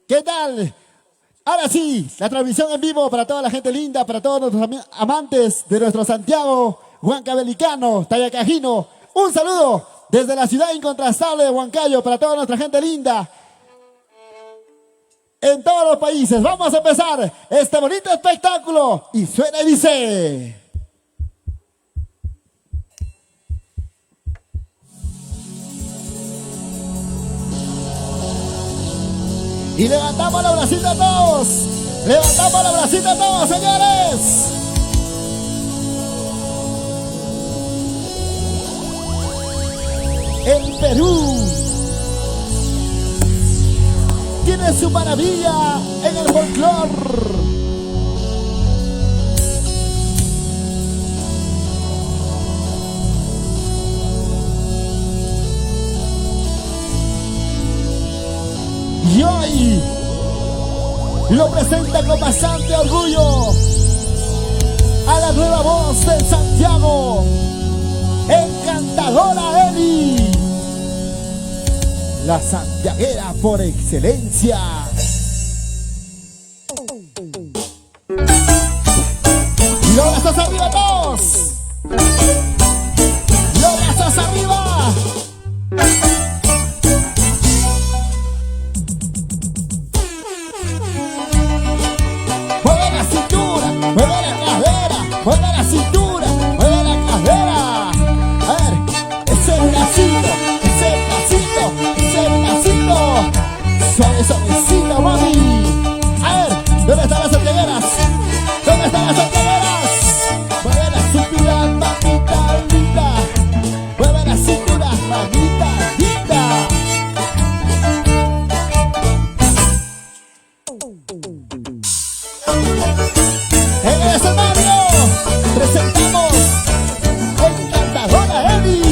¿Qué tal? Ahora sí, la transmisión en vivo para toda la gente linda, para todos nuestros amantes de nuestro Santiago, Huancabelicano, Tayacajino. Un saludo desde la ciudad incontrastable de Huancayo para toda nuestra gente linda en todos los países. Vamos a empezar este bonito espectáculo y suena y dice... Y levantamos la bracita todos. Levantamos la bracita todos, señores. El Perú tiene su maravilla en el folclore. Y hoy lo presenta con bastante orgullo a la nueva voz del Santiago, Encantadora Eli, la santiaguera por excelencia. Y los brazos arriba todos. Los brazos arriba. Mueve la cadera, mueve la cintura, mueve la cadera. A ver, ese bracito, ese bracito, ese bracito. Suave, suavecito, mami. A ver, ¿dónde están las santiagueras? ¿Dónde están las santiagueras? Mueve la cintura, mamita linda. Mueve la cintura, mamita linda. En el escenario presentamos Encantadora Eli.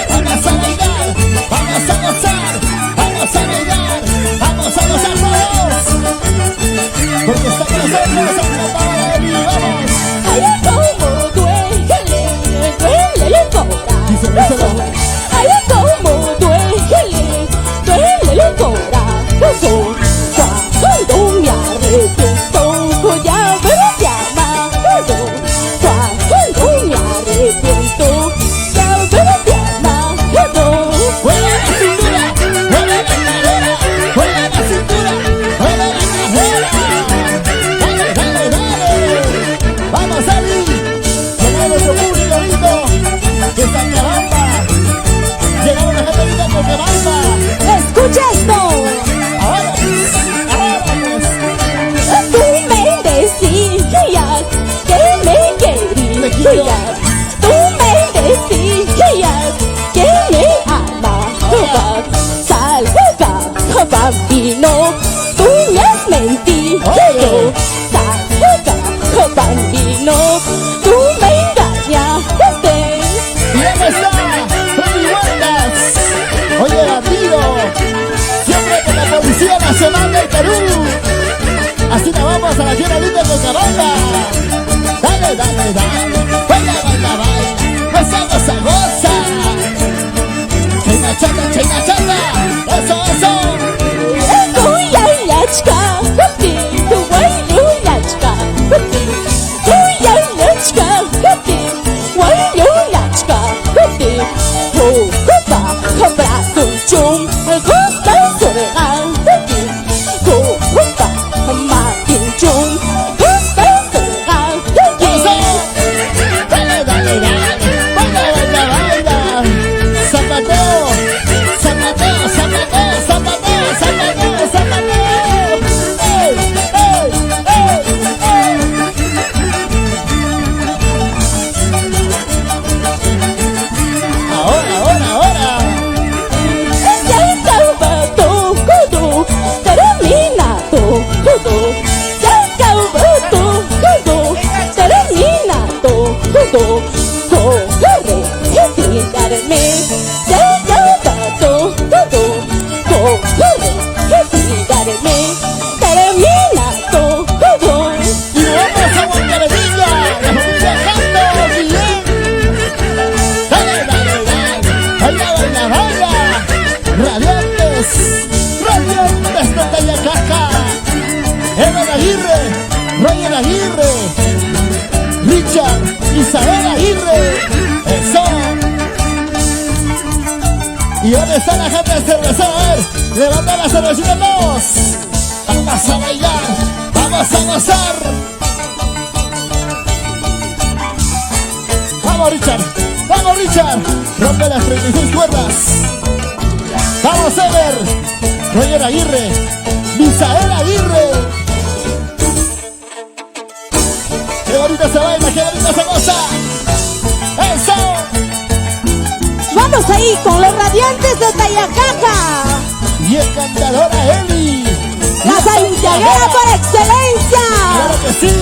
Vamos a bailar, vamos a gozar, vamos a bailar, vamos a gozar todos. Porque está con nosotros Encantadora Eli, vamos. Ay, como duele el corazón, cuando me arrepiento, ya ves llamado, cuando me arrepiento, ya ves llamado. Mueve la cintura, mueve la cadera, mueve la cintura, mueve la cadera. Dale, dale, dale. Vamos, Eli. Como nuestro público lindo que está en Cabamba. Llegaron la gente linda con Cabamba. Escucha esto. Ahora pues. Tú me decías que me querías. Tú me decías que me amabas. Salva, bambino, tú me has mentido. Salva, bambino, tú me engañaste. Y ahí está, Freddy Huertas. Oye, bandido, siempre con la Policía Nacional del Perú. Así nos vamos a la tierra linda de Cabamba. Dale, dale, dale, baila, baila, baila, goza, goza, goza. China chata, eso, eso. Туялячка, ты, туялячка, ты, туялячка, ты, туялячка, ты, хопа, хопа, чум, хопа, сырга, ты, хопа, матин чум, хопа, сырга, ты. Ever Aguirre, Roger Aguirre, Richard, Isabel Aguirre. Eso. ¿Y dónde está la gente de cervecera? A ver, levanta la cervecita todos. Vamos a bailar, vamos a gozar. Vamos Richard, rompe las 36 cuerdas. Vamos Ever, Roger Aguirre, Misael Aguirre. Qué bonito se baila, qué bonito se goza. Eso. Vamos ahí con los radiantes de Tayacaja. Y encantadora Eli. La santiaguera por excelencia. Claro que sí.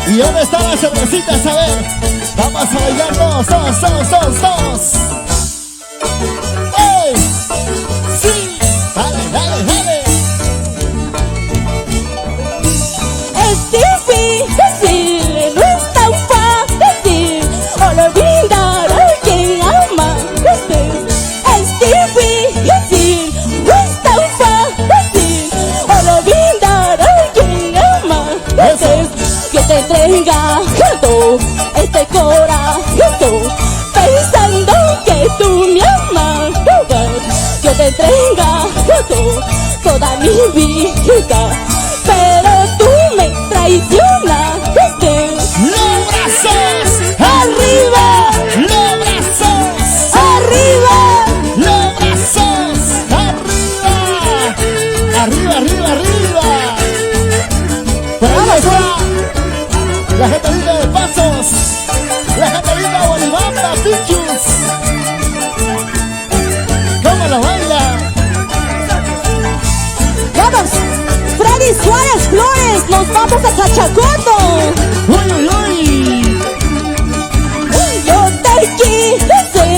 ¿Y dónde están las cervecitas? A ver, vamos a bailar todos. ¡Ey! ¡Sí! ¡Dale! Es difícil, no es tan fácil olvidar a quien ama. Es difícil, no es tan fácil olvidar a quien ama. Que te entrega todo este corazón pensando que tú me amas. Yo te entrega toda mi vida, pero tú me traicionas. ¡Los brazos arriba! ¡Los brazos Arriba, ¡Los brazos arriba! Por ahí está la gente linda de Pasos, la gente linda de Bolivamba, Pichus. ¿Cómo lo baila? vamos, Freddy Suárez Flores, nos vamos a Cachacoto. ¡Uy! Yo te quise,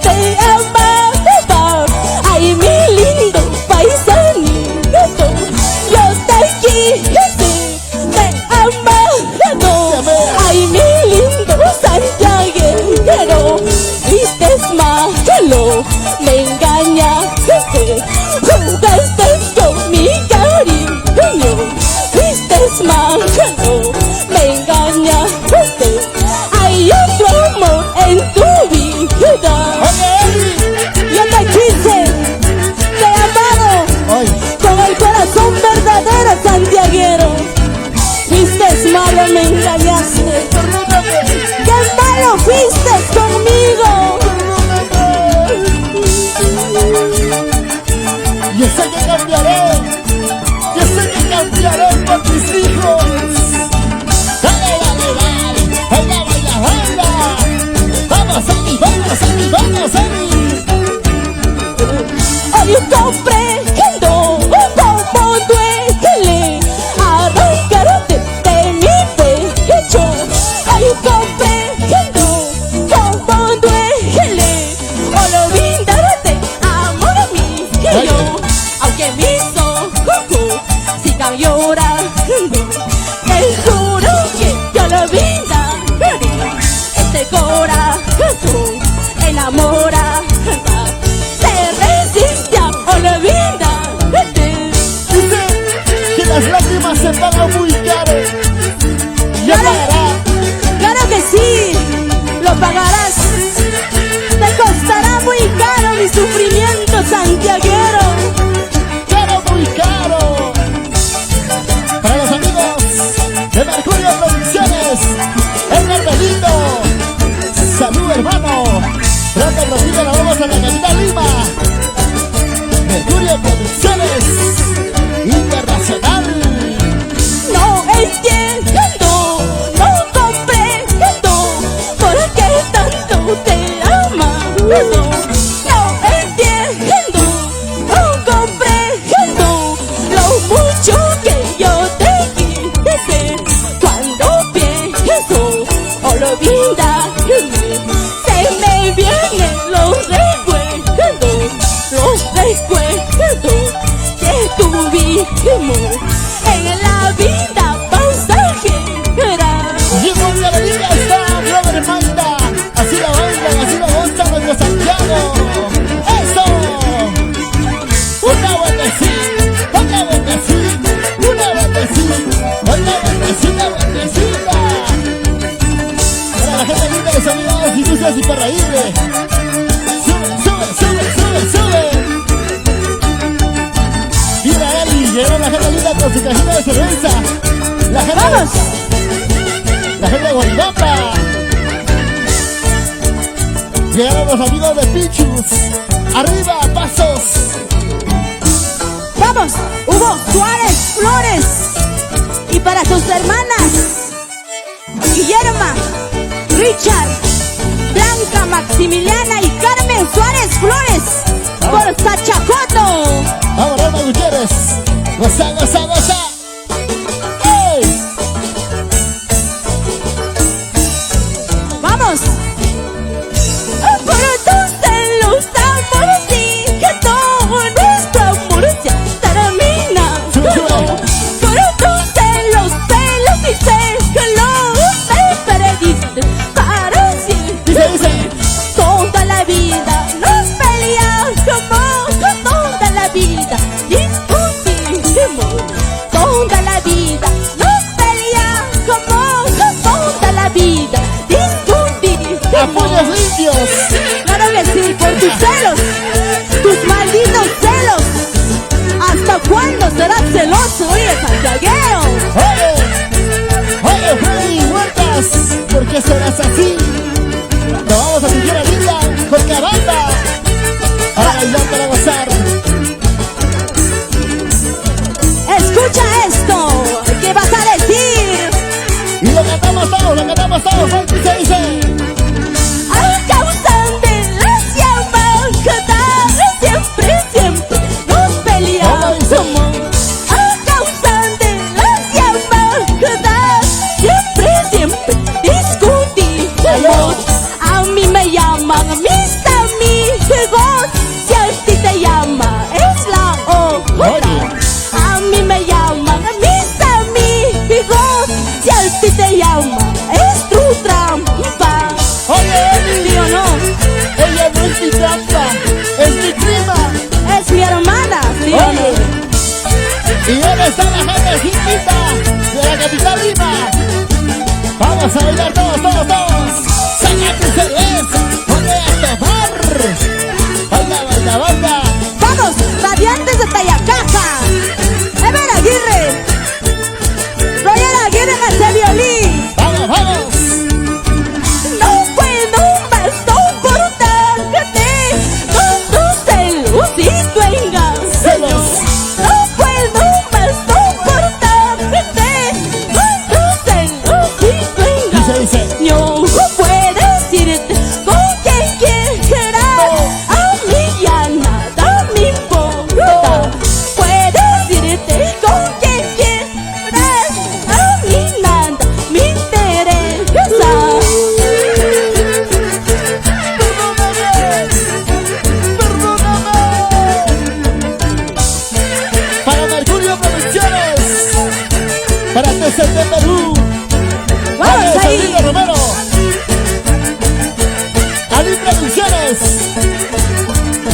te amaba, ay mi lindo paisanito. Yo te quise, te amaba, ay mi lindo santiaguero. Vistes malo, me engañaste, jugaste con mi cariño. Vistes malo, me engañaste, hay otro amor en tu vida. Yo te quise, te he amado, ¡Ay! con el corazón verdadero santiaguero. Fuiste malo, me engañaste. ¡Qué malo fuiste conmigo! Yo sé que cambiaré por mis hijos. Dale, baila. Vamos, Ani. Hoy comprendo cómo duele arrancarte de mi pecho. Hoy comprendo cómo duele olvidarte, amor mío. Aunque mis ojos sigan llorando, te juro que yo lo olvidaré. Este corazón enamorada se resiste a olvidarte. Dice que las lágrimas se pagan muy caro. Ya pagará. Claro que sí, lo pagarás. Te costará muy caro mi sufrimiento santiaguero. Caro, muy caro. Para los amigos de Mercurio Producciones, Edgar Belindo. Salud, hermano. Pronto nos vamos a la capital Lima. Mercurio Producciones Internacional. No entiendo, no comprendo por qué tanto te ama. No entiendo, no comprendo lo mucho que yo te quise. Cuando pienso olvidarme, se me vienen los recuerdos que tuvimos en la vida pasajera. Y en Monte Avenida está Robert Manda. Así la bailan, así la gozan nuestro Santiago. ¡Eso! Una vueltecita, llegaron la gente linda con su cajita de cerveza. La gente, ¡Vamos! la gente de Guaribamba. Llegaron los amigos de Pichus. Arriba, pasos. ¡Vamos! Hugo Suárez Flores. Y para tus hermanas Guillerma, Richard, Blanca, Maximiliana y Carmen Suárez Flores. Por Sachacoto. Vamos, Roma Gutiérrez. Goza, goza, goza. ¡Ey! ¡Vamos! Por tus celos, amor, sí, que todo nuestro amor se termina. Por tus celos, y sé que lo perdiste para siempre. Dice. Toda la vida nos peleamos, toda la vida discutimos. Toda la vida nos peleamos, toda la vida discutimos. ¡A puños limpios! Claro que sí, por tus celos, tus malditos celos. ¿Hasta cuándo serás celoso, oye, santiaguero? Oye, Freddy Huertas, ¿por qué serás así? Nos vamos a Tijera Linda con Cabanda. Para bailar, para gozar. Escucha esto, ¿qué vas a decir? Y lo cantamos todos, ¿qué se dice? A causa de las llamadas, siempre nos peleamos. A causa de las llamadas, siempre discutimos. A mí me llaman mis amigos, si a ti te llama es la otra. A mí me llaman mis amigos, si a ti te llama es tu trampa. Oye, ¿Sí o no? ella no es mi trampa, es mi prima. Es mi hermana, ¿sí o no? Y ahora está la gente chiquita de la capital Lima. Vamos a bailar todos. Saca tu cerveza, ponle a tomar. Baila. ¡Vamos! ¡Radiantes de Tayacaja! ¡Ever Aguirre! ¡Roger Aguirre en ese violín! Vamos. No puedo más soportarte con tus celos y tu engaño. Celos. No puedo más soportarte con tus celos y tu engaño. Dice. No puedes irte con quien quieras, a mí ya nada me importa. Puedes irte con quien quieras, a mí nada me interesa. Para Mercurio Producciones, para TCT Perú, Vamos ahí. Sabrina Romero, Ali Producciones,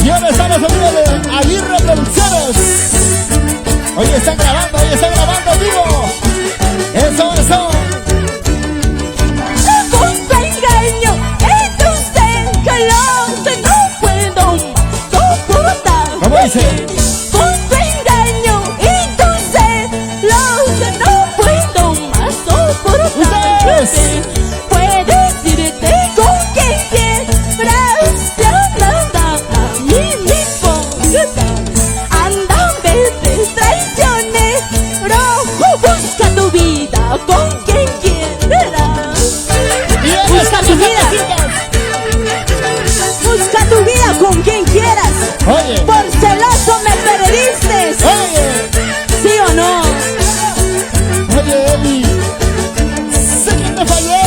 y ahora estamos amigos de Aguirre Producciones. Hoy están grabando vivo. Eso. Con tu engaño y tu celos no puedo soportar. ¿Cómo dice? Con tu engaño y tu celos no puedo más soportar. Ustedes. Puedes irte con quien quieras, ya nada a mí me importa. Anda, vete, traicionero, busca tu vida con quien quieras. Y ahora Busca están tu las vida. chicas. Busca tu vida con quien quieras. Oye. Por celoso me perdiste. Oye, ¿Sí o no? Eli, sé que te fallé.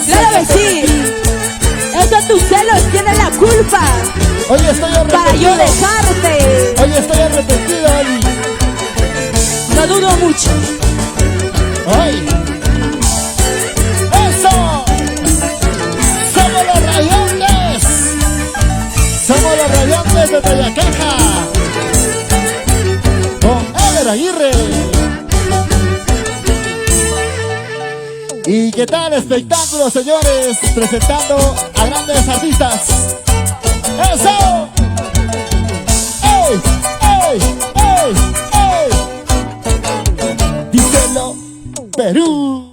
Claro que sí. Esos tus celos tienen la culpa Oye, estoy para yo arrepentido. dejarte. Oye, estoy arrepentido, Eli. No dudo mucho. Ay. ¡Eso! ¡Somos los radiantes! ¡Somos los radiantes de Tayacaja! Con Ever Aguirre. ¿Y qué tal espectáculo, señores? Presentando a grandes artistas. ¡Eso! ¡Ey! ¡Ey! ¡Ey! Perú.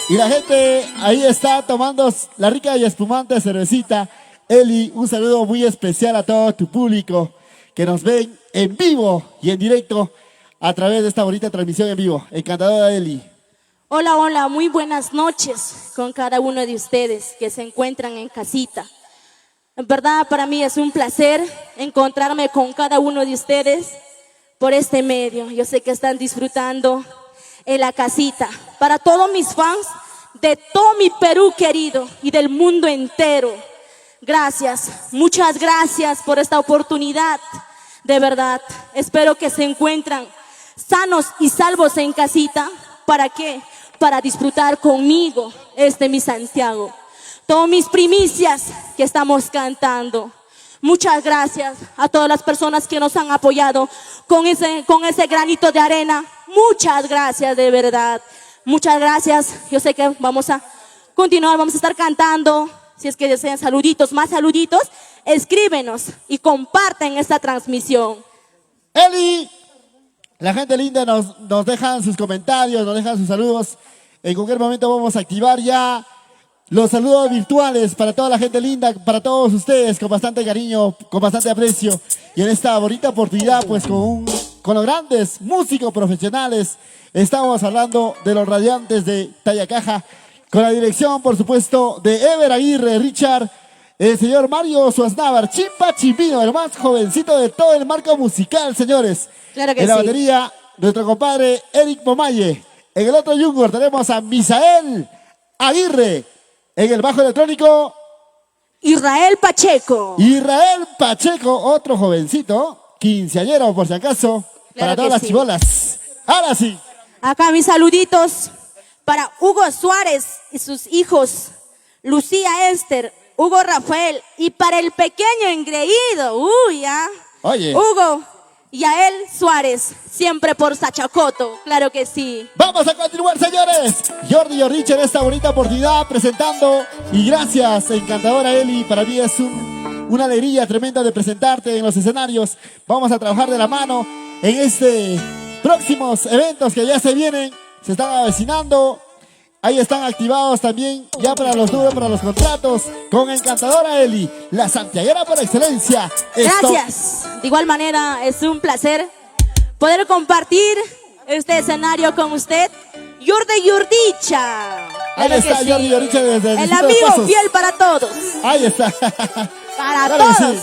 Y la gente ahí está tomando la rica y espumante cervecita. Eli, un saludo muy especial a todo tu público que nos ven en vivo y en directo a través de esta bonita transmisión en vivo. Encantadora Eli. Hola, hola, muy buenas noches con cada uno de ustedes que se encuentran en casita. En verdad, para mí es un placer encontrarme con cada uno de ustedes por este medio. Yo sé que están disfrutando en la casita. Para todos mis fans de todo mi Perú querido y del mundo entero, gracias, muchas gracias por esta oportunidad. De verdad, espero que se encuentran sanos y salvos en casita. ¿Para qué? Para disfrutar conmigo mi Santiago. Todas mis primicias que estamos cantando. Muchas gracias a todas las personas que nos han apoyado con ese granito de arena. Muchas gracias, de verdad. Muchas gracias. Yo sé que vamos a continuar, vamos a estar cantando. Si es que desean saluditos, más saluditos, escríbenos y comparten esta transmisión. Eli, la gente linda nos dejan sus comentarios, nos dejan sus saludos. En cualquier momento vamos a activar ya los saludos virtuales para toda la gente linda, para todos ustedes, con bastante cariño, con bastante aprecio. Y en esta bonita oportunidad, pues con los grandes músicos profesionales, estamos hablando de los radiantes de Tayacaja, con la dirección, por supuesto, de Ever Aguirre, Richard, el señor Mario Suaznávar, Chimpa Chimpino, el más jovencito de todo el marco musical, señores. Claro que en la sí. batería, nuestro compadre Eric Momaye. En el otro yugo tenemos a Misael Aguirre. En el bajo electrónico, Israel Pacheco. Israel Pacheco, otro jovencito, quinceañero por si acaso, para todas las chibolas. Ahora sí. Acá mis saluditos para Hugo Suárez y sus hijos, Lucía Esther, Hugo Rafael, y para el pequeño engreído, Oye. Hugo Yael Suárez, siempre por Sachacoto, claro que sí. Vamos a continuar, señores. Jordi y Orich en esta bonita oportunidad presentando. Y gracias, encantadora Eli. Para mí es una alegría tremenda de presentarte en los escenarios. Vamos a trabajar de la mano en próximos eventos que ya se vienen. Se están avecinando. Ahí están activados también ya para los duros, para los contratos. Con encantadora Eli, la santiaguera por excelencia. Gracias. De igual manera, es un placer poder compartir este escenario con usted. Jordi Yurdicha. Ahí está Jordi Yurdicha desde el amigo Pasos. Fiel para todos. Ahí está. Para claro todos. Sí.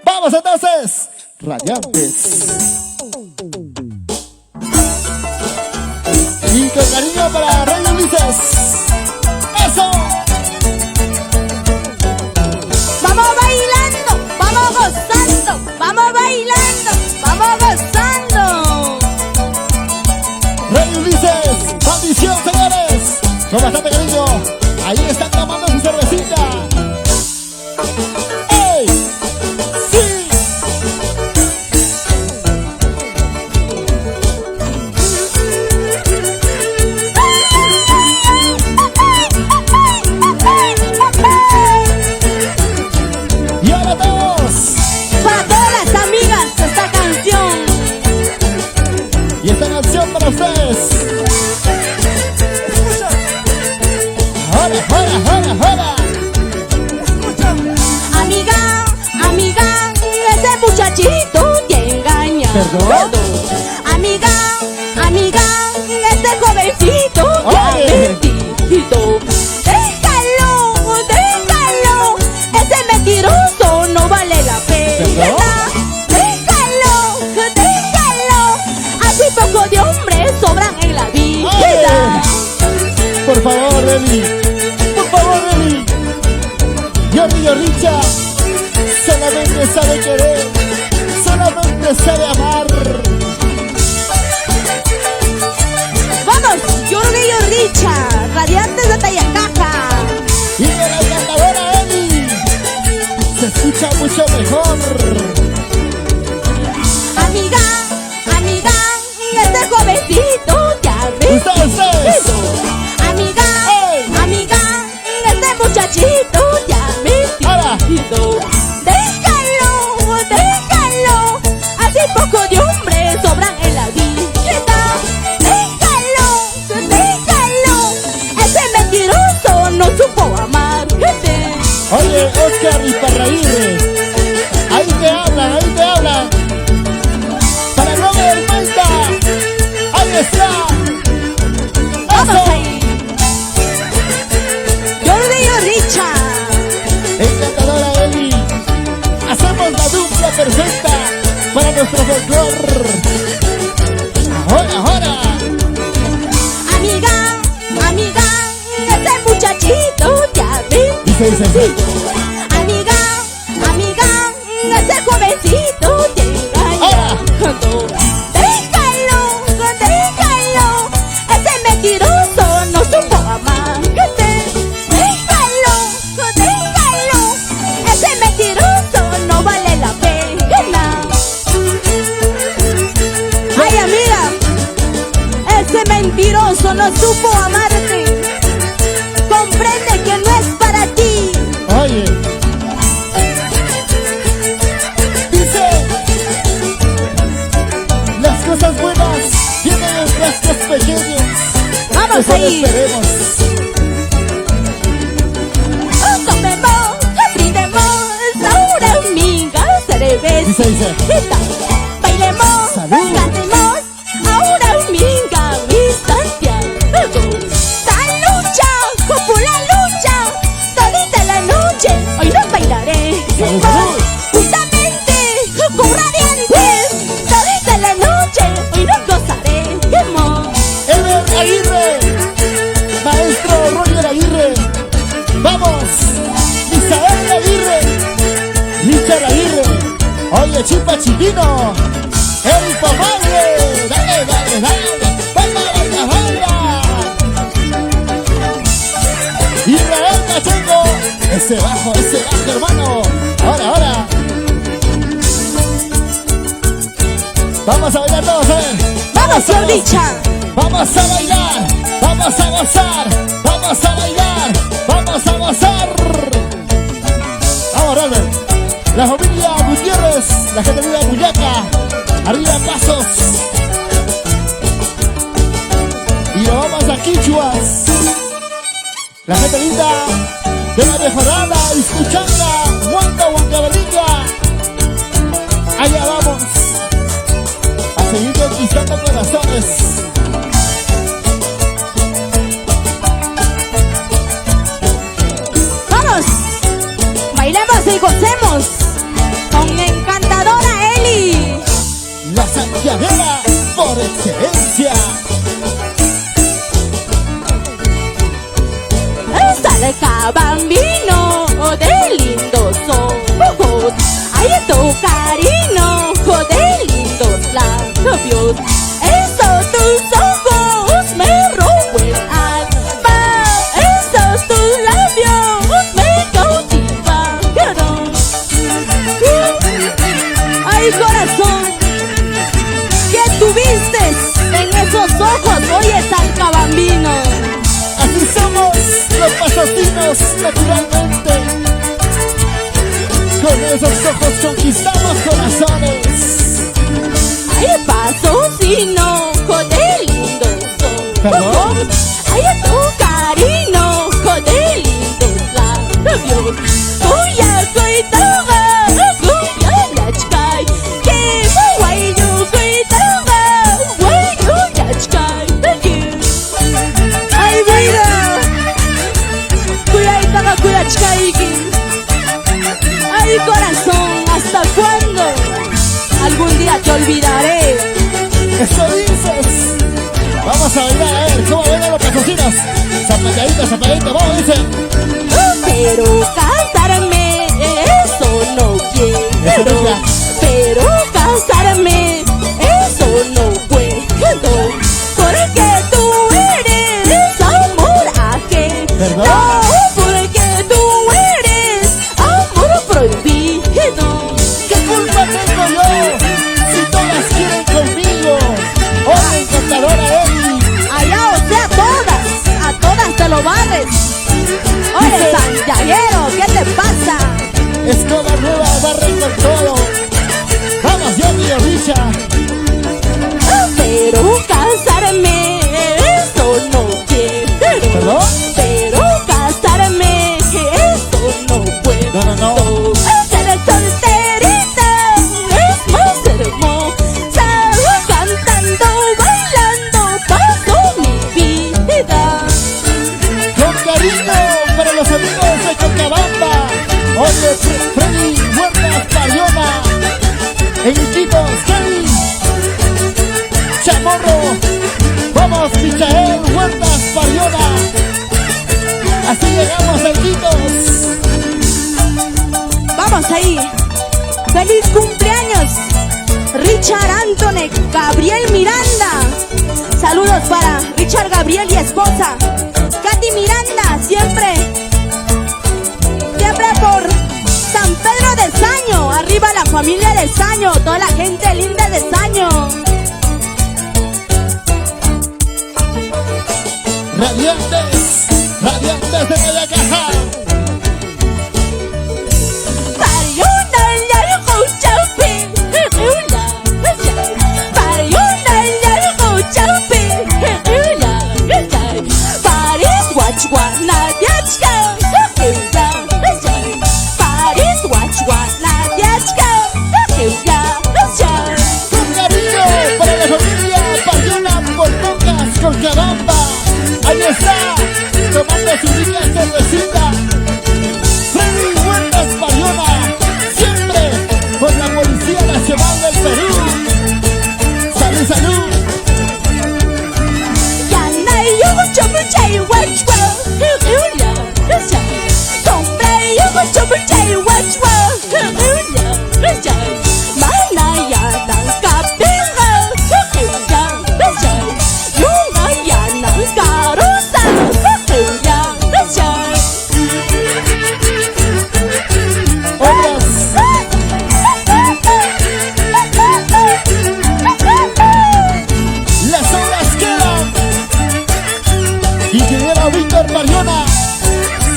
Vamos entonces. Radiantes. Y con cariño para Rey Ulises. ¡Eso! Vamos bailando, vamos gozando, vamos bailando, vamos gozando. Rey Ulises, maldición, señores. Con bastante cariño. Ahí están tomando su cervecita. ¡Ey! ¡Sí! Y ahora todos. Para todas las amigas esta canción. Y esta canción para ustedes. ¡Hola, hola, hola, hola! Amiga, amiga, ese muchachito te engaña. ¿Perdón? Amiga, amiga, ese jovencito te ha Oye. mentido. Déjalo, déjalo, ese mentiroso no vale la pena. ¿Perdón? Déjalo, déjalo, así poco de hombres sobran en la vida. Oye. Por favor, Eli. Por favor, Eli. Jordi Yurdicha solamente sabe querer, solamente sabe amar. Vamos, Jordi Yurdicha, radiantes de Tayacaja. Y de la encantadora Eli se escucha mucho mejor. Amiga, amiga, este jovencito te ha Ustedes. mentido. Amiga, ¡Ey! amiga, este muchachito te ha Ahora. mentido. Déjalo, déjalo, así poco de hombres sobran en la vida. perfecta para nuestro folclor. Ahora. Amiga, amiga, ese muchachito ya ves. Dice. Amiga, ese jovencito te engaña. Déjalo, ese mentiroso no supo amarte. Déjalo, ese mentiroso no vale la pena. Ay, amiga, ese mentiroso no supo amarte. Comprende que no es para ti. Oye, dice, las cosas buenas vienen en frascos pequeños. Vamos ahí. Esperemos. Comemos, brindemos, ahora amiga, cerveza. Dice. Bailemos, Salud. cantemos, ahora amiga, mi Santiago. Esta lucha, popular lucha, todita la noche, hoy nos bailaremos. Salud. Justamente, con radiantes, todita la noche, hoy nos gozaremos. Ever Aguirre, maestro Roger Aguirre, vamos, Misael Aguirre, Richard Aguirre, oye Chipa Chiquino, el Pomable, dale, baila. Israel Machengo, ese bajo, hermano, ahora. Vamos a bailar todos, Vamos, Flordicha. Vamos a bailar, vamos a gozar, vamos a bailar, vamos a gozar. Vamos, Robert. La familia Gutiérrez, la gente de Buyaca, arriba pasos. Y lo vamos a Quichuas. La gente linda de la Mejorada, Iscuchanga, Huancahuancabelica. Allá vamos a seguir conquistando corazones. Bailemos y gocemos con encantadora Eli. La santiaguera por excelencia. Salga bambino de lindos ojos, ay tu cariño de lindos labios, esos tus ojos me roban el alma, esos tus labios me cautivan. Ay corazón, ¿qué tuviste en esos ojos? Oye Salga bambino. Así somos los pasastinos naturalmente. Con esos ojos conquistamos corazones. Ay, pasosino, de lindos ¿Perdón? ojos. Ay, tu cariño, de lindos labios. Cuya cuitaba, cuya yachkai. Que guayo cuitaba, guayo yachkai. Ay, mira. Cuya itaba, cuya yachkai. Ay, corazón, ¿hasta cuándo? Algún día te olvidaré. Eso dices. Vamos a bailar, a ver cómo bailan los pasastinos. Zapateadito, vamos, dice. Pero casarme, eso no quiero. Pero casarme, eso no puedo. Porque tú eres amor ajeno. ¿Perdón? No, porque tú eres amor prohibido. ¿Qué culpa tengo yo si todas quieren conmigo? Oye, encantadora Eli. Allá, o sea, a todas te lo barres. Oye, santiaguero, ¿qué te pasa? Escoba nueva, barren con todo. Vamos, Johnny o Richa. Pero casarme, eso no quiero. ¿Perdón? Pero casarme, eso no puedo. No. Ser solterita es más hermosa. Cantando, bailando, paso mi vida. Con cariño para los amigos de Cochabamba. Oye, Freddy Huertas Pariona. vamos ahí. ¡Feliz cumpleaños! Richard Anthony Gabriel Miranda. Saludos para Richard Gabriel y esposa Katy Miranda, siempre por San Pedro de Saño. Arriba la familia de Saño, toda la gente linda de Saño. Radiantes, radiantes de Tayacaja. Ahí está, tomando su rica cervecita. Freddy Huertas Bayona, siempre con la Policía Nacional del Perú. Salud, salud.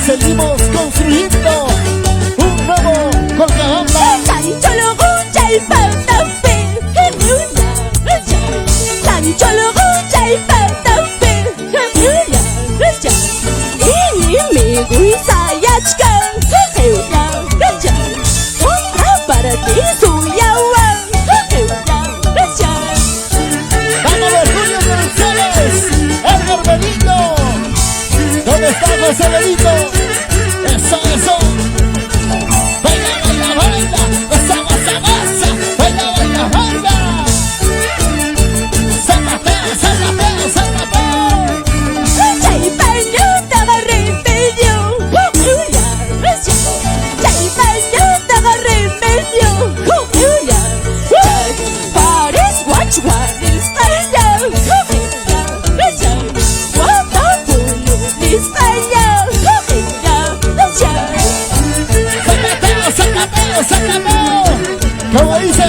Seguimos construyendo un nuevo Colcabamba. Vamos, Julio González, Edgar Benito. ¿Dónde está José Benito? Eso, eso. Baila, baila, baila. Goza, goza, goza. Baila, baila, baila. Zapateo, zapateo, zapateo. Como dice,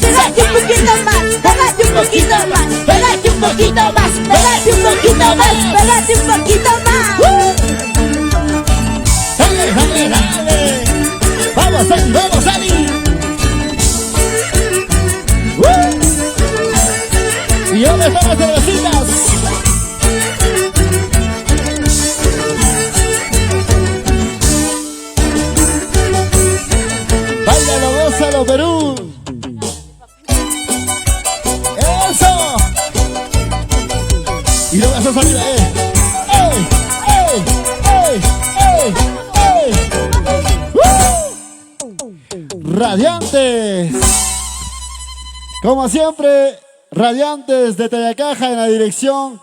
pégate un poquito más, pégate un poquito más, pégate un poquito más, pégate un poquito más, pégate un poquito más. Dale, dale, dale. Vamos, Ali, vamos, Ali. Y ahora están las cervecitas. Báilalo, gózalo, Perú. ¡Eso! Y luego eso salida, ¡ey! ¡Ey! ¡Ey! ¡Ey! ¡Ey! Radiantes. Como siempre, radiantes de Tayacaja en la dirección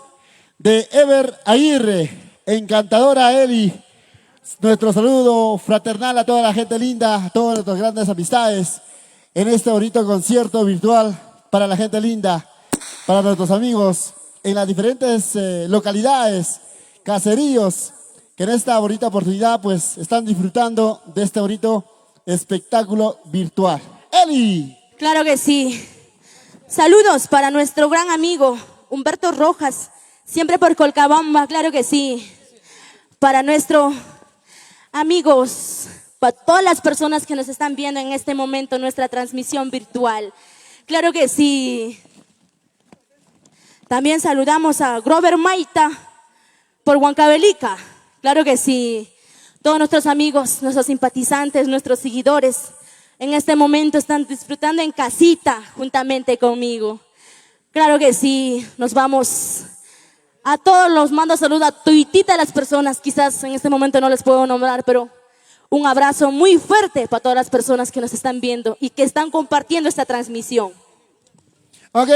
de Ever Aguirre. Encantadora Eli. Nuestro saludo fraternal a toda la gente linda, a todas nuestras grandes amistades en este bonito concierto virtual para la gente linda, para nuestros amigos en las diferentes localidades, caseríos, que en esta bonita oportunidad pues están disfrutando de este bonito espectáculo virtual. Eli. Claro que sí. Saludos para nuestro gran amigo Humberto Rojas, siempre por Colcabamba, claro que sí. Para nuestro amigos, para todas las personas que nos están viendo en este momento, nuestra transmisión virtual. Claro que sí. También saludamos a Grover Maita por Huancavelica. Claro que sí. Todos nuestros amigos, nuestros simpatizantes, nuestros seguidores, en este momento están disfrutando en casita juntamente conmigo. Claro que sí. Nos vamos. A todos los mando saludos, a tuitita las personas, quizás en este momento no les puedo nombrar, pero un abrazo muy fuerte para todas las personas que nos están viendo y que están compartiendo esta transmisión. Ok,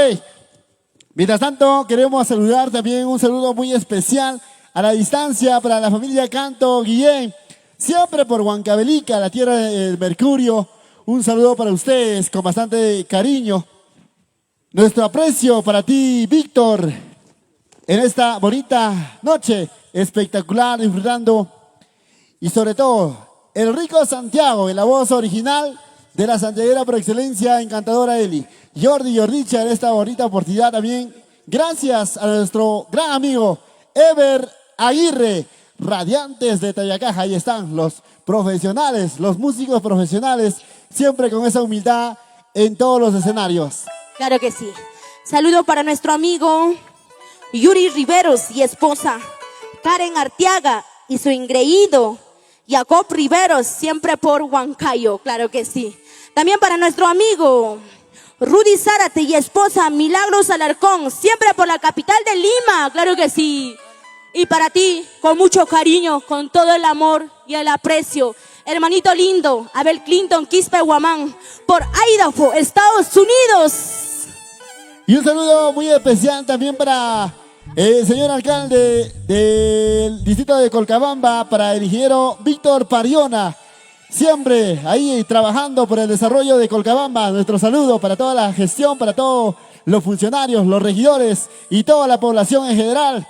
mientras tanto queremos saludar también un saludo muy especial a la distancia para la familia Canto Guillén. siempre por Huancavelica, la tierra del Mercurio. Un saludo para ustedes con bastante cariño. Nuestro aprecio para ti, Víctor, en esta bonita noche espectacular, disfrutando. Y sobre todo, el rico Santiago, en la voz original de la santiaguera por excelencia, encantadora Eli. Jordi Jordicha, en esta bonita oportunidad también. Gracias a nuestro gran amigo Ever Aguirre, radiantes de Tayacaja. Ahí están los profesionales, los músicos profesionales, siempre con esa humildad en todos los escenarios. Claro que sí. Saludo para nuestro amigo Yuri Riveros y esposa Karen Arteaga y su engreído Jacob Riveros, siempre por Huancayo. Claro que sí. También para nuestro amigo Rudy Zárate y esposa Milagros Alarcón, siempre por la capital de Lima. Claro que sí. Y para ti, con mucho cariño, con todo el amor y el aprecio, hermanito lindo, Abel Clinton Quispe Guamán, por Idaho, Estados Unidos. Y un saludo muy especial también para el señor alcalde del distrito de Colcabamba, para el ingeniero Víctor Pariona, siempre ahí trabajando por el desarrollo de Colcabamba. Nuestro saludo para toda la gestión, para todos los funcionarios, los regidores y toda la población en general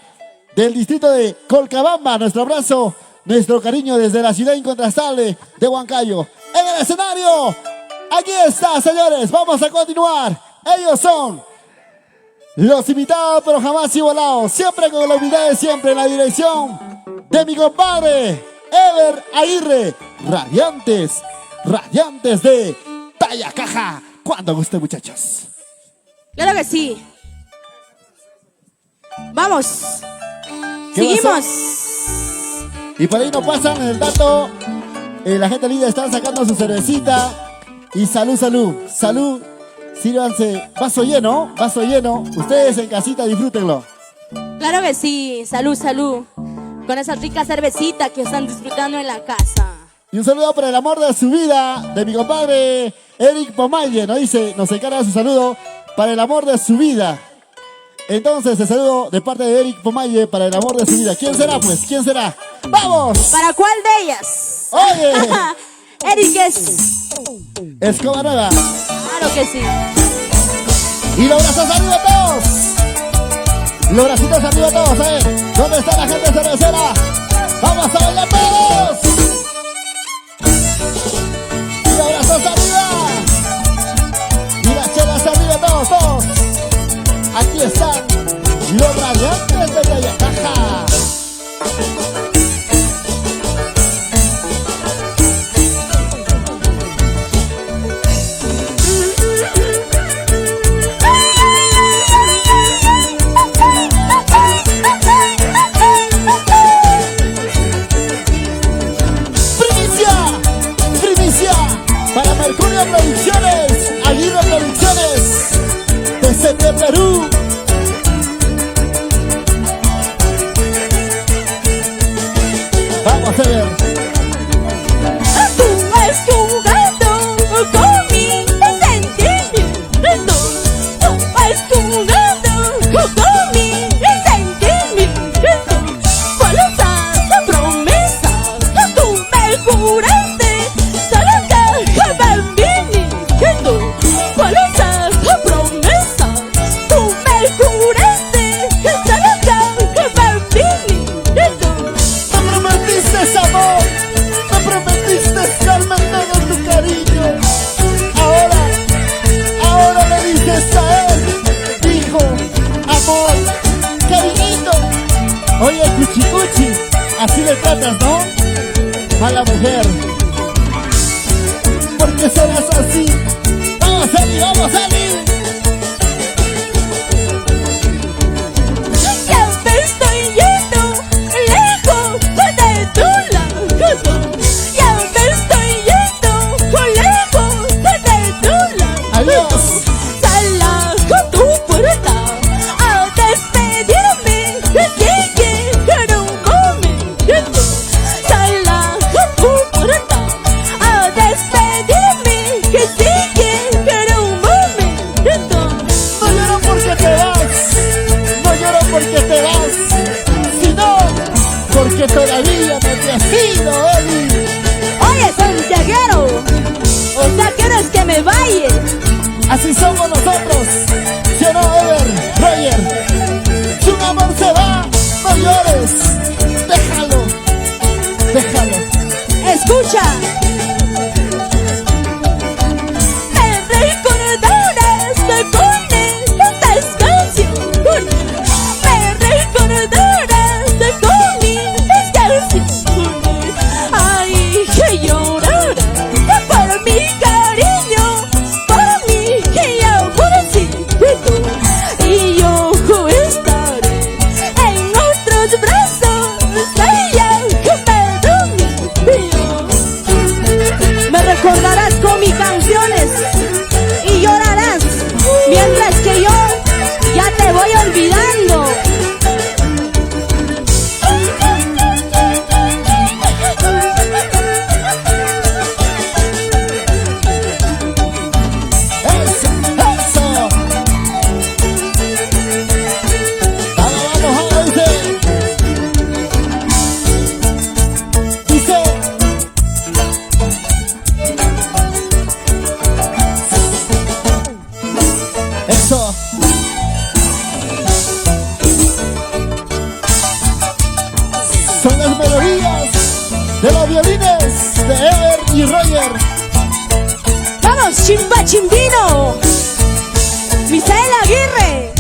del distrito de Colcabamba. Nuestro abrazo, nuestro cariño desde la ciudad incontrastable de Huancayo. En el escenario, aquí está, señores, vamos a continuar. Ellos son los invitados, pero jamás igualados, siempre con la humildad de siempre, en la dirección de mi compadre Ever Aguirre, radiantes de Tayacaja. Cuando guste, muchachos. Claro que sí. Vamos. ¿Qué Seguimos. Y por ahí nos pasan el dato. La gente linda está sacando su cervecita. Y salud, salud, salud. Sírvanse, vaso lleno, vaso lleno. Ustedes en casita disfrútenlo. Claro que sí, salud, salud. Con esa rica cervecita que están disfrutando en la casa. Y un saludo para el amor de su vida, de mi compadre Eric Pomaye. Nos encarga su saludo para el amor de su vida. Entonces, el saludo de parte de Eric Pomaye para el amor de su vida. ¿Quién será, pues? ¿Quién será? ¡Vamos! ¿Para cuál de ellas? ¡Oye! Eric es... Escoba nueva. Claro que sí. Y los brazos arriba todos. Los bracitos arriba todos, ¿dónde está la gente cervecera? ¡Vamos a bailar todos! Y los brazos arriba. Y las chelas arriba todos, todos. Aquí están los radiantes de Tayacaja. Para Mercurio Producciones, Aguirre Producciones, desde Perú. Vamos a ver. Tú vas jugando con mi sentimiento. Tú vas jugando con mi sentimiento. ¿Cuáles son las promesas que tú me juraste? ¿Cuáles son las promesas? Tú me juraste que Me prometiste amor, me prometiste darme todo tu cariño. Ahora le dices a él, hijo, amor, cariñito. Oye, cuchicuchi, así le tratas, ¿no? A la mujer. ¿Por qué serás así? ¡Vamos, Eli, vamos, Eli! Ya me estoy yendo lejos de tu lado. Ya me estoy yendo lejos de tu lado. ¡Adiós! Sal a tu puerta a despedirme. Que quiero un momento. Sal a tu puerta a despedirme. Que quiero un momento. No lloro porque te vas, no lloro porque te vas, sino porque todavía no te has ido, Eli. Chimbino, Misael Aguirre.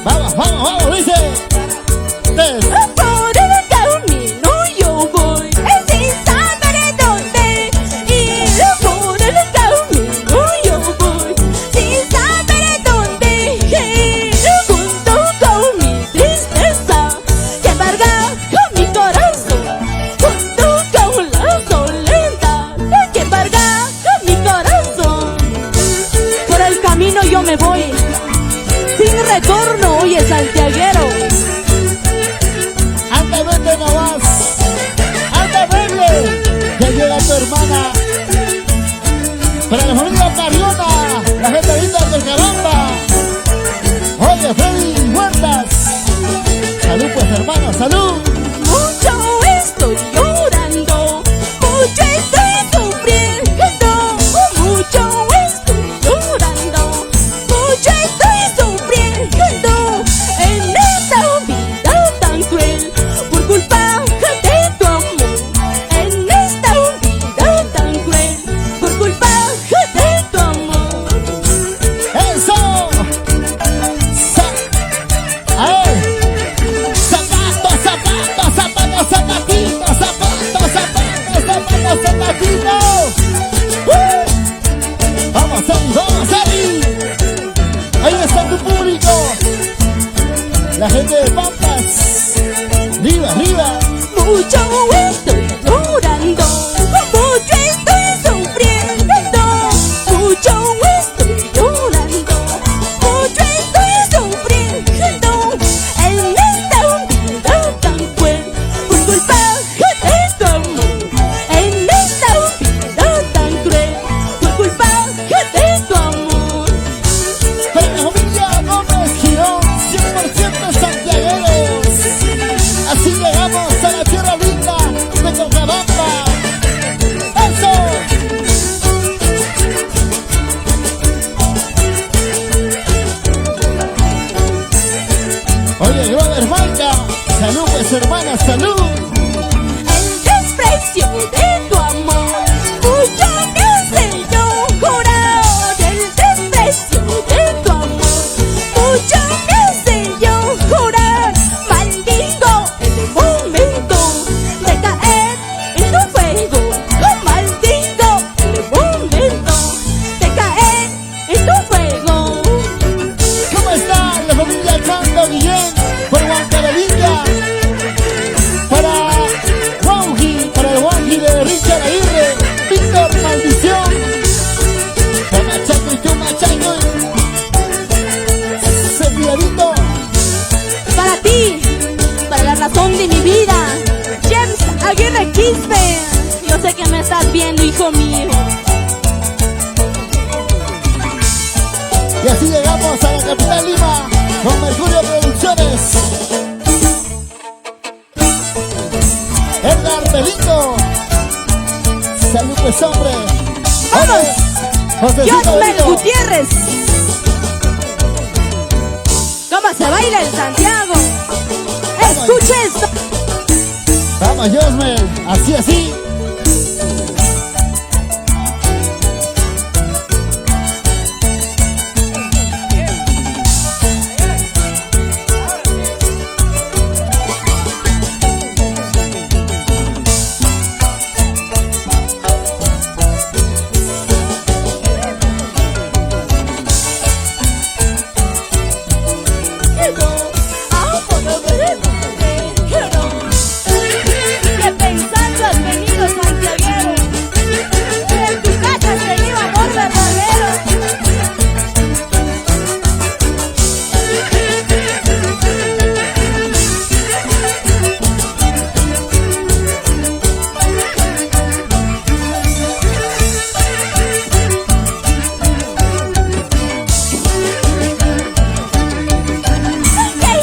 Vamos, vamos, vamos, dice. Por el camino yo voy, sin saber dónde ir. Por el camino yo voy, sin saber dónde ir. Junto con mi tristeza que embarga mi corazón, junto con la soledad que embarga mi corazón. Por el camino yo me voy, sin retorno, oye santiaguero. Anda, vete nomás. Anda, vete. Ya llega tu hermana. Para la familia Carriona, la gente linda del Caramba. Oye, Freddy Huertas. Salud, pues, hermano, salud. Mucho estoy llorando, mucho estoy sufriendo, mucho estoy llorando, mucho estoy sufriendo en esta vida tan cruel por culpa de tu amor. En esta vida tan cruel por culpa de tu amor. ¡Eso! ¡A ver! ¡Zapatos, zapatos, zapatos, zapatitos! ¡Zapatos, zapatos, zapatos, zapatitos! ¡Vamos, Ari! ¡Vamos, Ari! Ahí está tu público. La gente de Pampas. ¡Arriba, arriba! Mucho estoy llorando, mucho estoy sufriendo, mucho estoy llorando, mucho estoy sufriendo en esta vida tan cruel por culpa de tu amor. En esta vida tan cruel por culpa de tu amor. Para la familia Gómez Girón, 100% santiagueros. Así llegamos a la tierra linda de Cochabamba. ¡Eso! Oye, Robert Maica. Salud, pues, hermana, salud. El desprecio de tu amor mucho me hace llorar. El desprecio de tu amor mucho me hace llorar. Maldigo el momento de caer en tu fuego. Maldigo el momento de caer en tu fuego. ¿Cómo está la familia Chando Guillén? Por Huancaravilla. Para Wauji, para el Wauji de Richard Aguirre. Víctor Maldición. Tomachaco y Tomachaco. Cepilladito. Para ti, para la razón de mi vida, James Aguirre Quispe. Yo sé que me estás viendo, hijo mío. Y así llegamos a la capital Lima con Mercurio Producciones. Edgar Belito. Salud, pues, hombre. ¡Vamos! Josecito Josmel Belito. Gutiérrez. ¿Cómo se baila en Santiago? Escuche esto. Vamos, Josmel. Así, así. Que pensando has venido, santiaguero. En tu casa se vive amor verdadero. Que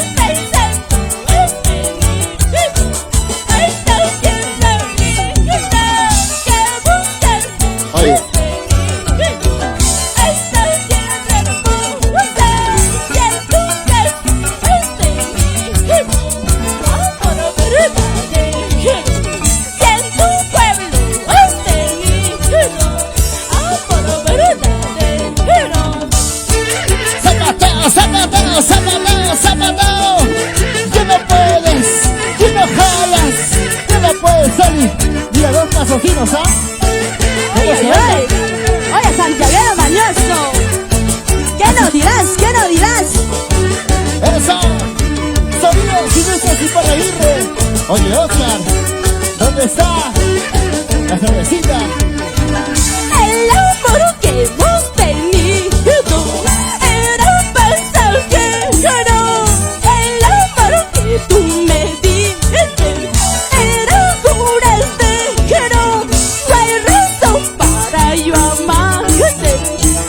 tayacajinos, ¿ah? Ay, ay, ay. Oye, santiaguero mañoso. ¿Qué no dirás? ¿Qué no dirás? ¡Eso! Sonidos y luces y para irre. Oye, Oscar, ¿dónde está la cervecita? El amor que hemos tenido era pasajero. El amor que tú me diste era duradero. No hay razón para yo amarte.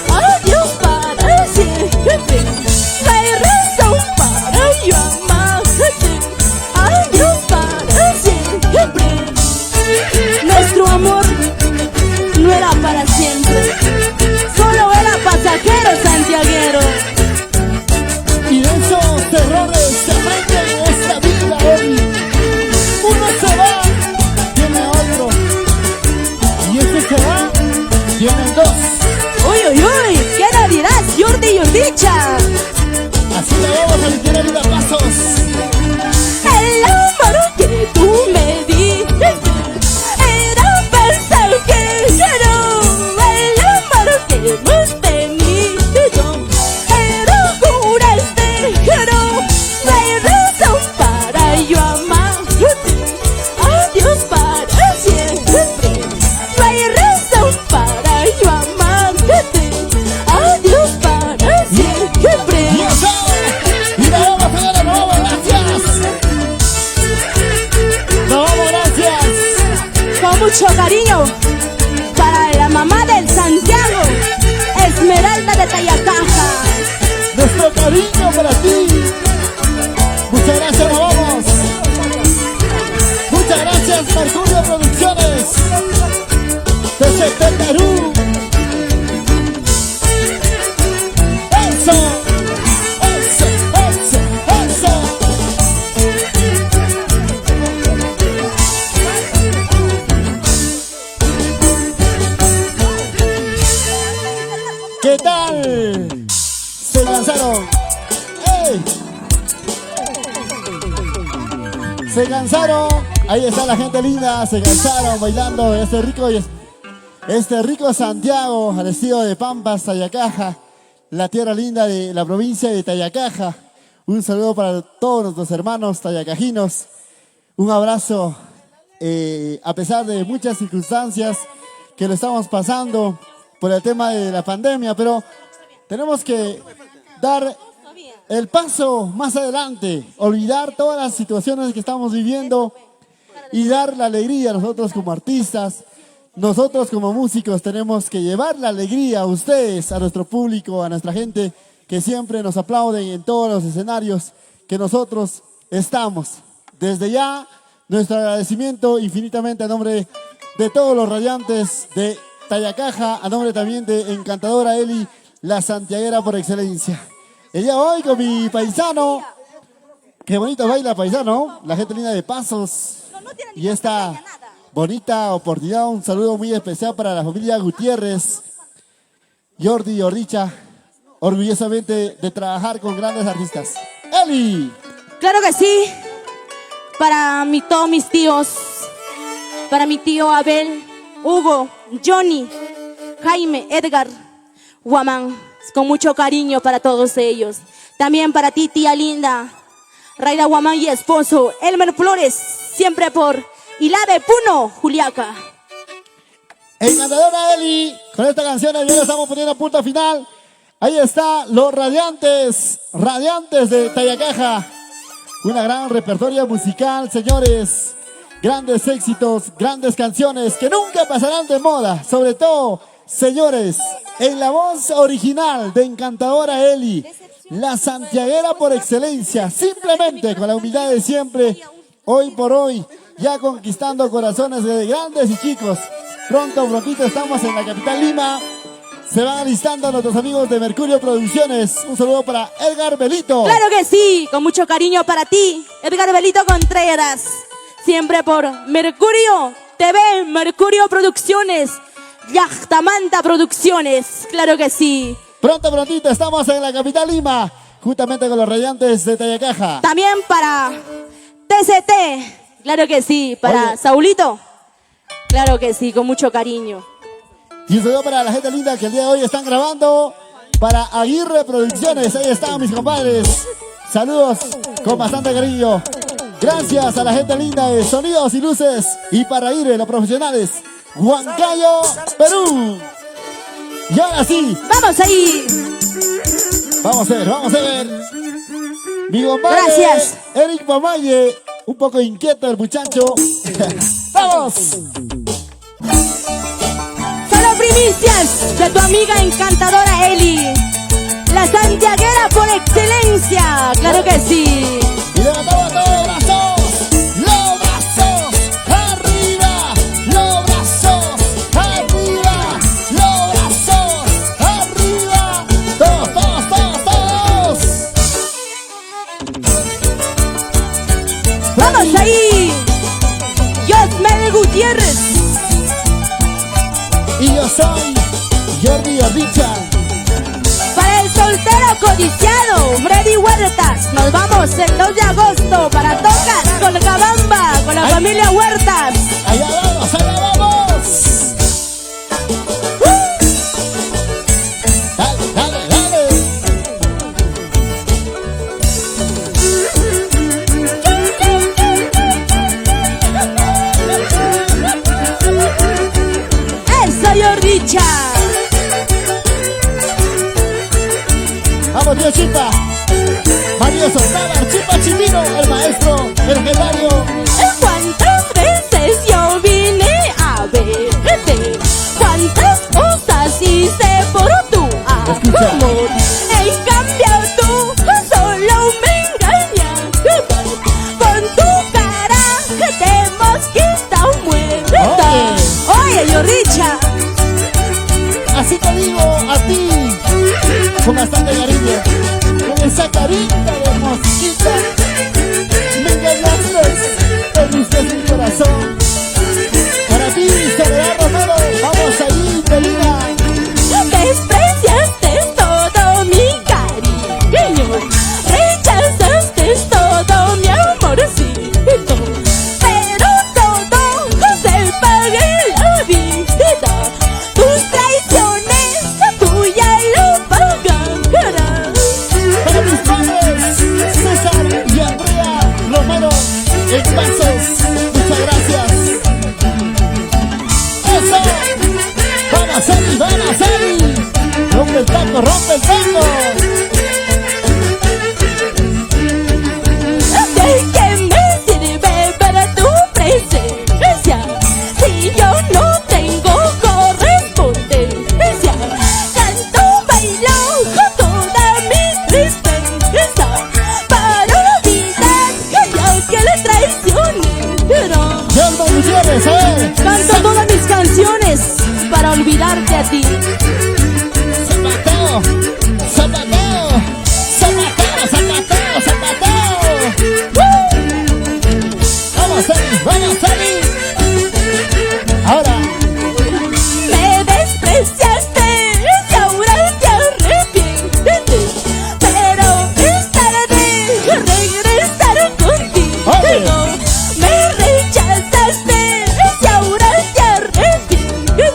Adiós para siempre. No hay razón para yo amarte. Adiós para siempre. Nuestro amor no era para siempre, solo era pasajero, santiaguero. Y de esos terrores se aprende en esta vida hoy. Uno se va, viene otro. Y este se va, vienen dos. Uy, uy, uy, ¿qué no dirás, Yurdi y Yurdicha? Así la vamos a vivir en vida a pasos. El amor que tú me diste era pasajero. El amor que hemos tenido era duradero. No hay razón para yo amarte. Adiós para siempre. No hay razón para yo amarte. Adiós para siempre. Y eso, y la vamos a pegar de nuevo, gracias. Nos vamos, gracias. Con mucho cariño para la mamá del Santiago, Esmeralda de Tayacaja. Nuestro cariño para ti. Muchas gracias, nos vamos. Muchas gracias, Mercurio Producciones. Desde Perú. Eso, eso, eso, eso. ¿Qué tal? Se cansaron. ¡Ey! Se cansaron. Ahí está la gente linda. Se cansaron bailando este rico Santiago, al estilo de Pampas, Tayacaja, la tierra linda de la provincia de Tayacaja. Un saludo para todos nuestros hermanos tayacajinos. Un abrazo, a pesar de muchas circunstancias que lo estamos pasando por el tema de la pandemia, pero tenemos que dar el paso más adelante, olvidar todas las situaciones que estamos viviendo y dar la alegría. Nosotros como artistas, nosotros como músicos tenemos que llevar la alegría a ustedes, a nuestro público, a nuestra gente que siempre nos aplauden en todos los escenarios que nosotros estamos. Desde ya, nuestro agradecimiento infinitamente a nombre de todos los radiantes de Tayacaja, a nombre también de Encantadora Eli, la santiaguera por excelencia. El día de hoy con mi paisano, qué bonito baila paisano, la gente linda de Pasos, y esta bonita oportunidad, un saludo muy especial para la familia Gutiérrez, Jordi y Ordicha, orgullosamente de trabajar con grandes artistas. Eli. Claro que sí, para todos mis tíos, para mi tío Abel, Hugo, Johnny, Jaime, Edgar, Guamán, con mucho cariño para todos ellos. También para ti, tía linda, Raida Guamán y esposo, Elmer Flores, siempre por Ilave Puno, Juliaca. Encantadora Eli, con esta canción ya le estamos poniendo punto final. Ahí está, los radiantes de Tayacaja. Una gran repertorio musical, señores. Grandes éxitos, grandes canciones que nunca pasarán de moda. Sobre todo, señores, en la voz original de Encantadora Eli, la santiaguera por excelencia, simplemente con la humildad de siempre, hoy por hoy, ya conquistando corazones de grandes y chicos. Prontito estamos en la capital Lima. Se van alistando nuestros amigos de Mercurio Producciones. Un saludo para Edgar Belito. Claro que sí, con mucho cariño para ti, Edgar Belito Contreras. Siempre por Mercurio TV, Mercurio Producciones, Yachtamanta Producciones. Claro que sí. Prontito estamos en la capital Lima, juntamente con los radiantes de Tayacaja. También para TCT, claro que sí, para Oye. Saulito. Claro que sí, con mucho cariño. Y un saludo para la gente linda que el día de hoy están grabando. Para Aguirre Producciones, ahí están mis compadres. Saludos con bastante cariño. Gracias a la gente linda de Sonidos y Luces. Y para Aguirre, los profesionales. Huancayo, Perú. Y ahora sí. ¡Vamos ahí! Vamos a ver, vamos a ver. Mi compadre, gracias. Eric Mamaye. Un poco inquieto el muchacho. ¡Vamos! Solo primicias de tu amiga encantadora Eli. La santiaguera por excelencia. Claro que sí. Y levantamos todos los brazos arriba, los brazos arriba, los brazos arriba. Todos, todos, todos, todos. ¡Vamos ahí! Yosmel Gutiérrez. Y yo soy Jordi Richard. Para el soltero codiciado, Freddy Huertas. Nos vamos el 2 de agosto para Tocas, Colcabamba, con la familia Huertas. Allá vamos, allá vamos. Dale, dale, dale. Eso, Jordicha. Vamos, tío Chipa. Mario Sotana, Chipa Chipino, el maestro, el legendario. ¿Cuántas veces yo vine a verte? ¿Cuántas cosas hice por tu amor? En cambio tú solo me engañas. Con tu cara de mosquita muerta. Oye, Jordicha. Así te digo a ti, con bastante cariño, con esa carita de mosquita, me engañaste, perdiste mi corazón. Para ti, Soledad Romero, vamos ahí, Melina. Despreciaste todo mi cariño, rechazaste todo mi amorcito, pero todo se paga en la vida. Tus traiciones tú ya lo pagarás. Para mis padres, César y Andrea Romero, en Pasos, muchas gracias. ¡Eso! ¡Vamos, Eli, vamos, Eli! ¡Rompe el tango, rompe el tango! ¿De qué me sirve para tu presencia si yo no tengo correspondencia? Canto, bailo toda mi tristeza para olvidar que le traicionaron. ¡Yolma Gutiérrez, a ver! Canto todas mis canciones para olvidarte a ti. ¡Zapateo! ¡Zapateo! ¡Zapateo! ¡Zapateo! ¡Zapateo! ¡Vamos, Eli! ¡Vamos, Eli! Ahora, Me despreciaste y ahora te arrepientes, pero es tarde regresar contigo. Oye. Me rechazaste y ahora te arrepientes,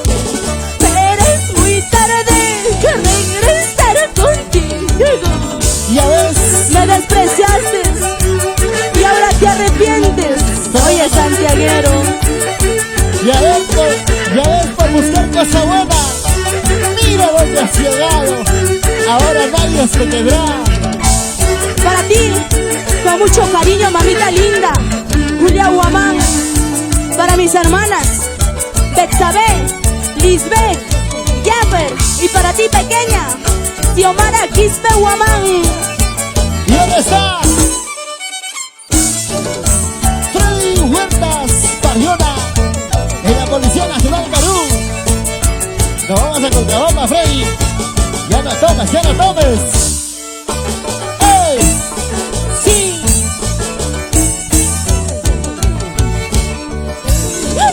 pero es muy tarde regresar contigo. ya ves, Me despreciaste y ahora te arrepientes. Oye, santiaguero. ya ves por buscar cosa buena. Mira dónde has llegado. Ahora nadie se quebrá. Para ti, con mucho cariño, mamita linda, Julia Guamán. Para mis hermanas, Betsabe, Lisbeth, Jaffer. Y para ti, pequeña, Xiomara Quispe Guamán. ¿Y dónde está? Freddy Huertas Barriona, en la Policía Nacional de Perú. Nos vamos a Contrabamba, Freddy. Ya no tomes, ya no tomes. ¡Ey! ¡Sí!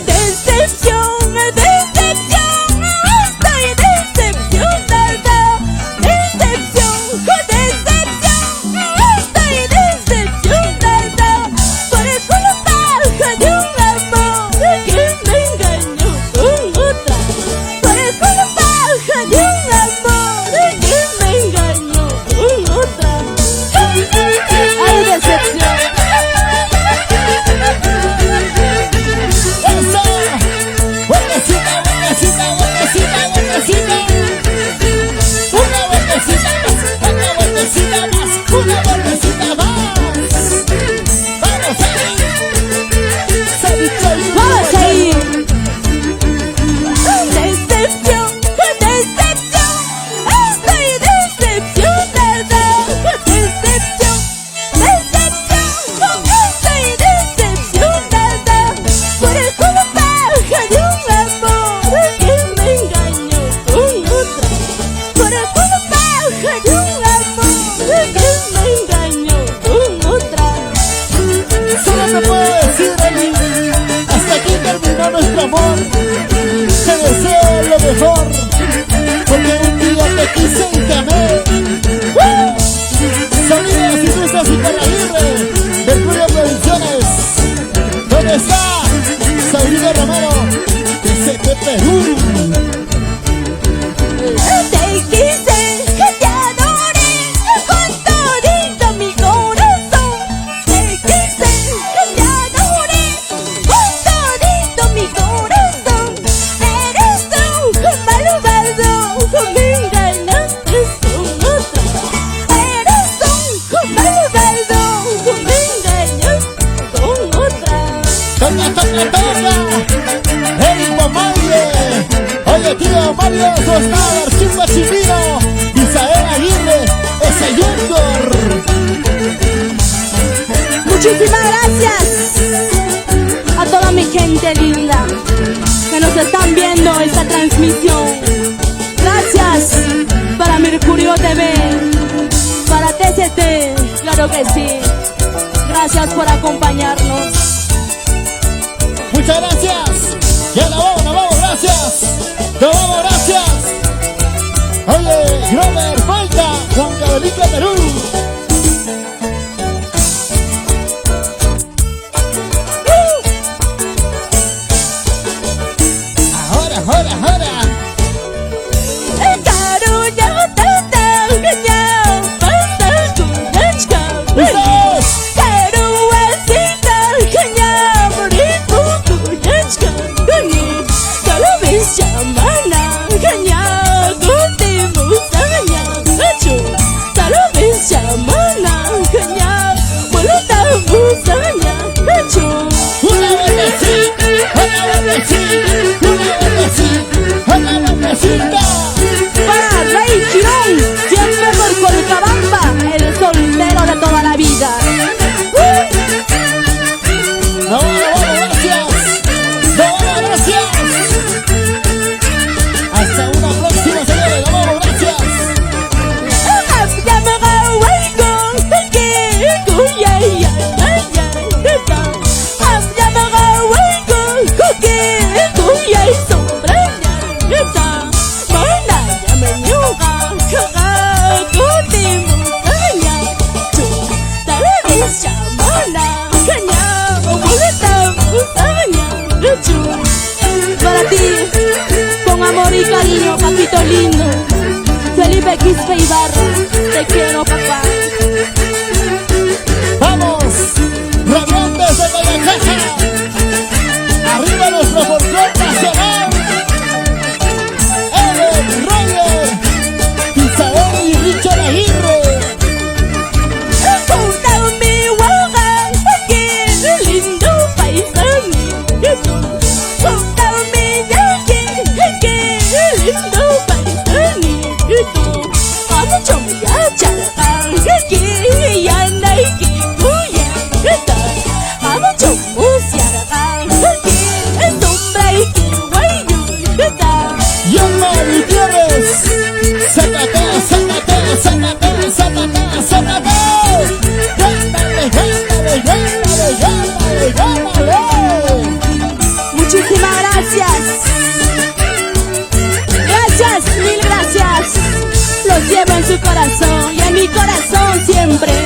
Decepción, decepción, estoy decepcionada. Decepción, decepción, estoy decepcionada. Por culpa de un amor que me engañó. amor, te deseo lo mejor, porque un día te quise y te amé. Saludos y Cristas y Carraguirre, Mercurio Producciones. ¿Dónde está Sabrina Romero, de Perú? Te quise, te adoré con todito mi corazón. Te quise, te adoré con todito mi corazón. Eres tú, malvado, me engañaste con otro. Eres tú, malvado, me engañaste con otra. Toca, Eric Bomaye. Oye, tío Mario Sosnado, Archimba Chimino, Isael Aguirre, ese Junior. Muchísimas gracias a toda mi gente linda que nos están viendo esta transmisión. Gracias para Mercurio TV, para TCT, claro que sí. Gracias por acompañarnos. Muchas gracias. Ya nos vamos, gracias. Nos vamos, gracias. Oye, Grover Falta, Juan Cabelica, Perú. Ahora. Para Rey Girón, siempre por Colcabamba, el soltero de toda la vida. No, gracias. Hasta una próxima, señores. Nos vamos, gracias. Para ti, con amor y cariño, papito lindo, Felipe Quispe Ibarra, te quiero, papá. Vamos, Ramontes de Guayacaja. Arriba nuestro folclor nacional. Ellen, Roger, Isael y Richard Aguirre. Muchísimas gracias. Gracias, mil gracias. Los llevo en su corazón y en mi corazón siempre.